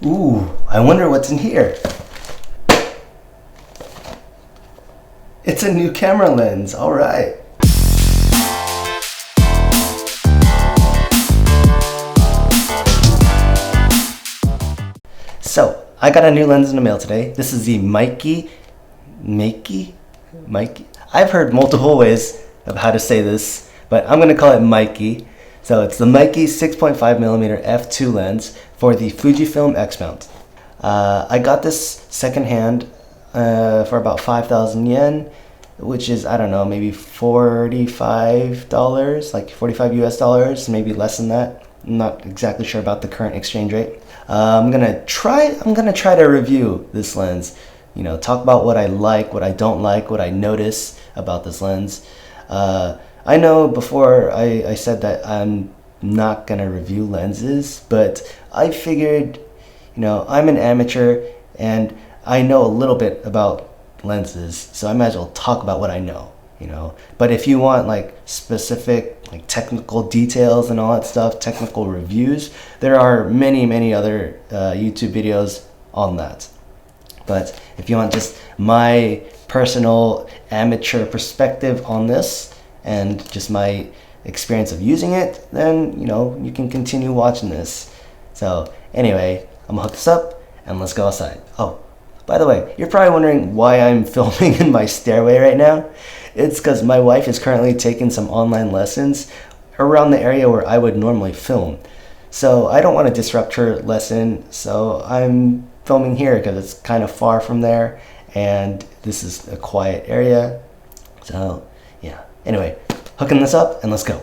Ooh, I wonder what's in here. It's a new camera lens, all right. So, I got a new lens in the mail today. This is the Meike. I've heard multiple ways of how to say this, but I'm gonna call it Meike. So it's the Meike 6.5mm f2 lens for the Fujifilm X mount. I got this secondhand for about 5,000 yen, which is, I don't know, maybe $45, like 45 US dollars, maybe less than that. I'm not exactly sure about the current exchange rate. I'm gonna try to review this lens. You know, talk about what I like, what I don't like, what I notice about this lens. I know before I said that I'm not gonna review lenses, but I figured, you know, I'm an amateur and I know a little bit about lenses, so I might as well talk about what I know, you know. But if you want like specific, like technical details and all that stuff, technical reviews, there are many other YouTube videos on that. But if you want just my personal amateur perspective on this and just my experience of using it, then, you know, you can continue watching this. So anyway, I'm gonna hook this up and let's go outside. Oh, by the way, you're probably wondering why I'm filming in my stairway right now. It's because my wife is currently taking some online lessons around the area where I would normally film. So I don't want to disrupt her lesson, so I'm filming here because it's kind of far from there and this is a quiet area. So yeah, anyway, hooking this up and let's go.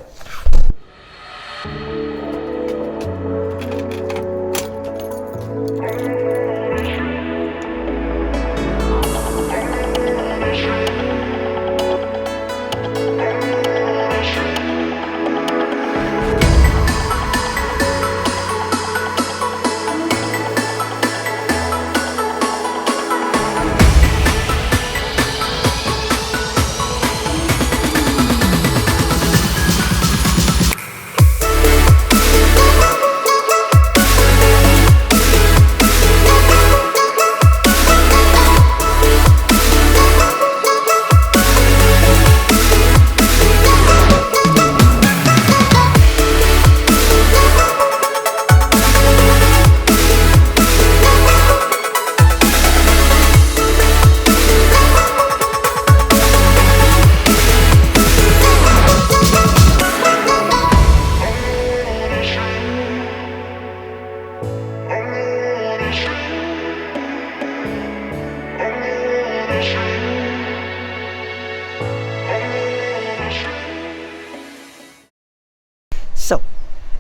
So,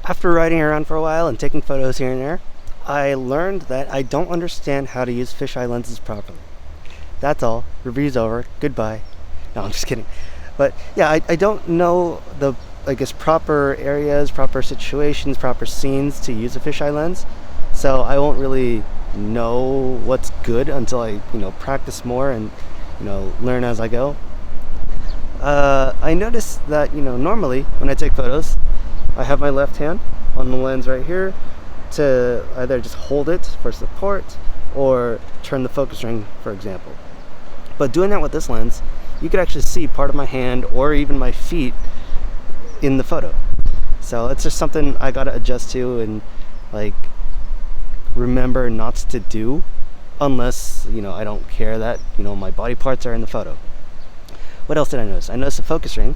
after riding around for a while and taking photos here and there, I learned that I don't understand how to use fisheye lenses properly. That's all. Review's over. Goodbye. No, I'm just kidding. But yeah, I don't know the, I guess, proper areas, proper situations, proper scenes to use a fisheye lens. So I won't really know what's good until I, you know, practice more and, you know, learn as I go. I noticed that, you know, normally when I take photos, I have my left hand on the lens right here to either just hold it for support or turn the focus ring, for example. But doing that with this lens, you could actually see part of my hand or even my feet in the photo. So it's just something I gotta adjust to and like remember not to do unless, you know, I don't care that, you know, my body parts are in the photo. What else did I notice? I noticed the focus ring.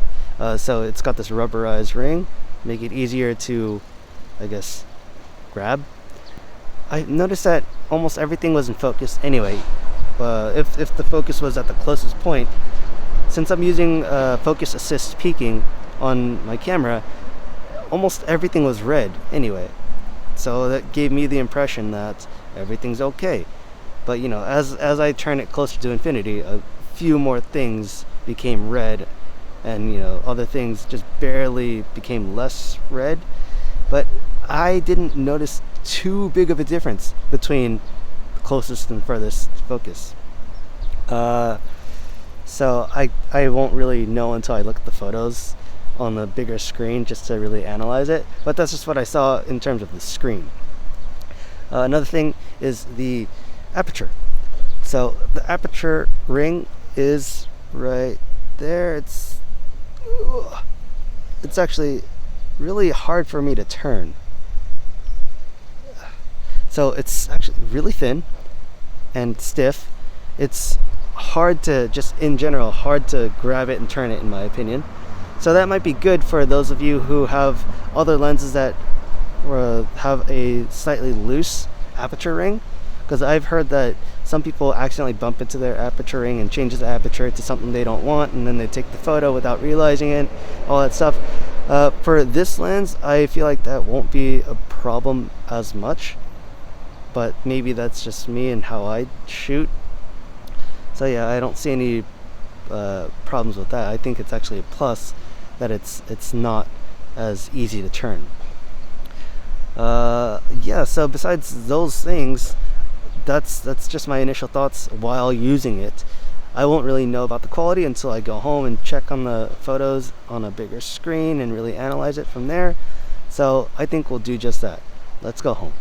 So it's got this rubberized ring, make it easier to, I guess, grab. I noticed that almost everything was in focus anyway. If the focus was at the closest point, since I'm using focus assist peaking on my camera, almost everything was red anyway. So that gave me the impression that everything's okay. But you know, as I turn it closer to infinity, a few more things became red, and you know, other things just barely became less red. But I didn't notice too big of a difference between the closest and furthest focus. So I won't really know until I look at the photos on the bigger screen just to really analyze it, but that's just what I saw in terms of the screen. Another thing is the aperture. So the aperture ring is right there. It's actually really hard for me to turn. So it's actually really thin and stiff. It's hard to, just in general, hard to grab it and turn it, in my opinion. So that might be good for those of you who have other lenses that have a slightly loose aperture ring, because I've heard that some people accidentally bump into their aperture ring and changes the aperture to something they don't want, and then they take the photo without realizing it, all that stuff. For this lens, I feel like that won't be a problem as much, but maybe that's just me and how I shoot. So yeah, I don't see any problems with that. I think it's actually a plus that it's not as easy to turn. Yeah, so besides those things, that's just my initial thoughts while using it. I won't really know about the quality until I go home and check on the photos on a bigger screen and really analyze it from there. So I think we'll do just that. Let's go home.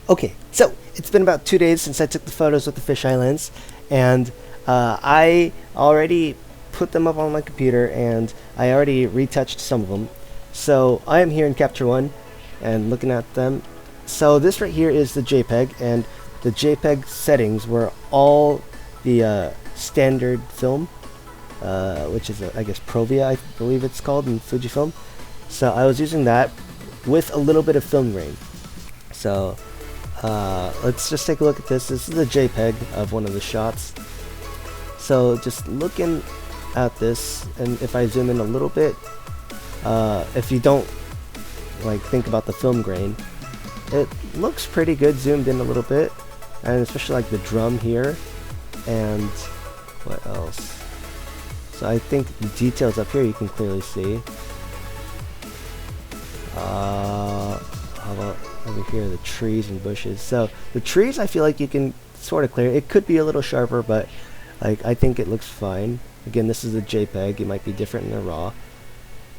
Okay, so it's been about 2 days since I took the photos with the fisheye lens, and I already put them up on my computer and I already retouched some of them. So I am here in Capture One and looking at them. So this right here is the JPEG, and the JPEG settings were all the standard film, which is I guess Provia, I believe it's called in Fujifilm. So I was using that with a little bit of film grain. So let's just take a look at this. This is a JPEG of one of the shots. So just looking at this, and if I zoom in a little bit, if you don't like think about the film grain, it looks pretty good zoomed in a little bit, and especially like the drum here, and what else? So I think the details up here you can clearly see. How about over here, the trees and bushes? So the trees, I feel like you can sort of clear. It could be a little sharper, but like I think it looks fine. Again, this is a JPEG. It might be different in the RAW.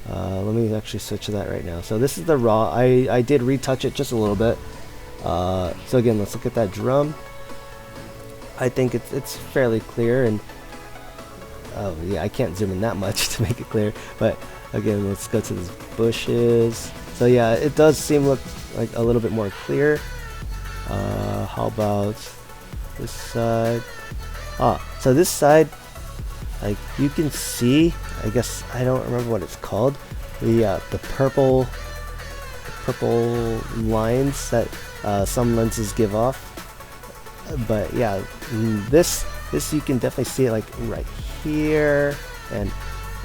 Let me actually switch to that right now. So this is the RAW. I did retouch it just a little bit. So again, let's look at that drum. I think it's fairly clear, and oh yeah, I can't zoom in that much to make it clear. But again, let's go to these bushes. So yeah, it does seem look like a little bit more clear. How about this side? So this side, like you can see, I guess I don't remember what it's called, the purple lines that some lenses give off. But yeah, this you can definitely see it like right here, and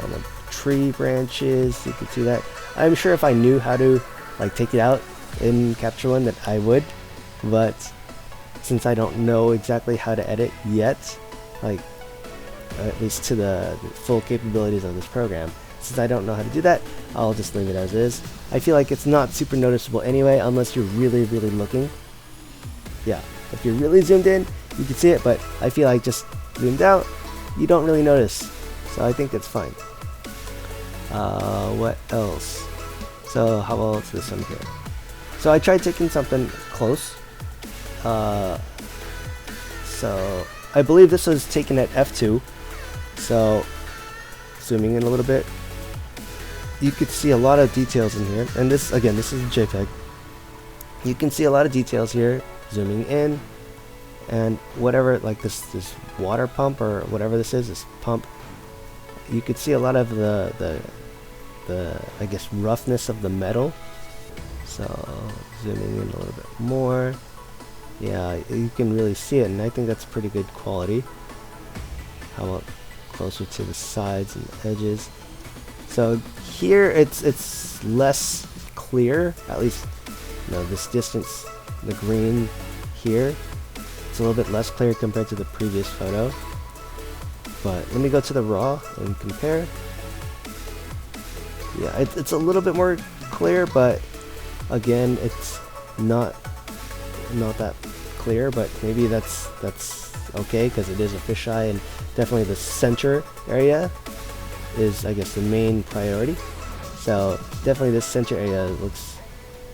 on the tree branches you can see that. I'm sure if I knew how to like take it out in Capture One that I would, but since I don't know exactly how to edit yet, like at least to the full capabilities of this program, since I don't know how to do that, I'll just leave it as is. I feel like it's not super noticeable anyway, unless you're really looking. Yeah, if you're really zoomed in, you can see it, but I feel like just zoomed out, you don't really notice. So I think it's fine. What else? So how about this one here? So I tried taking something close. So I believe this was taken at f2. So zooming in a little bit, you could see a lot of details in here. And this, again, this is a JPEG. You can see a lot of details here. Zooming in, and whatever, like this water pump or whatever this is, this pump, you could see a lot of the I guess roughness of the metal. So zooming in a little bit more, yeah, you can really see it, and I think that's pretty good quality. How about closer to the sides and the edges? So here it's less clear, at least this distance, the green here, it's a little bit less clear compared to the previous photo. But let me go to the RAW and compare. Yeah, it's a little bit more clear, but again, it's not that clear. But maybe that's okay, because it is a fisheye, and definitely the center area is, I guess, the main priority. So definitely this center area looks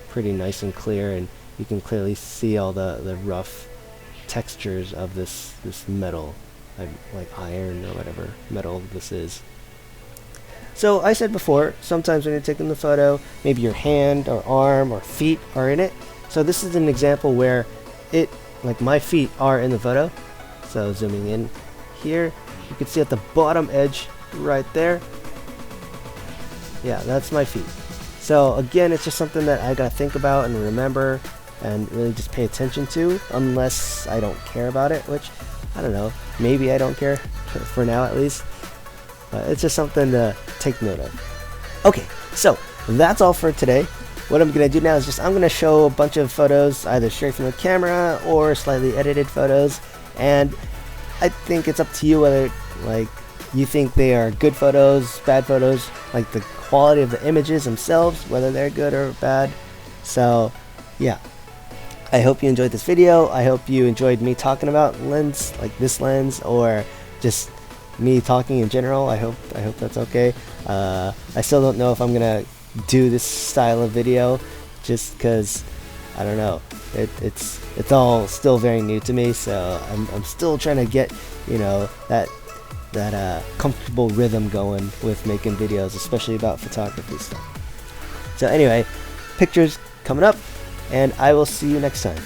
pretty nice and clear, and you can clearly see all the rough textures of this metal, like iron or whatever metal this is. So I said before, sometimes when you're taking the photo, maybe your hand or arm or feet are in it. So this is an example where like my feet are in the photo. So zooming in here, you can see at the bottom edge right there. Yeah, that's my feet. So again, it's just something that I gotta think about and remember and really just pay attention to, unless I don't care about it, which, I don't know, maybe I don't care, for now at least. It's just something to take note of. Okay, so that's all for today. What I'm going to do now is I'm going to show a bunch of photos, either straight from the camera or slightly edited photos, and I think it's up to you whether, like, you think they are good photos, bad photos, like the quality of the images themselves, whether they're good or bad. So, yeah. I hope you enjoyed this video. I hope you enjoyed me talking about lens, like this lens, or just me talking in general. I hope that's okay. I still don't know if I'm gonna do this style of video, just because I don't know. It's all still very new to me, so I'm still trying to get, you know, that comfortable rhythm going with making videos, especially about photography stuff. So anyway, pictures coming up, and I will see you next time.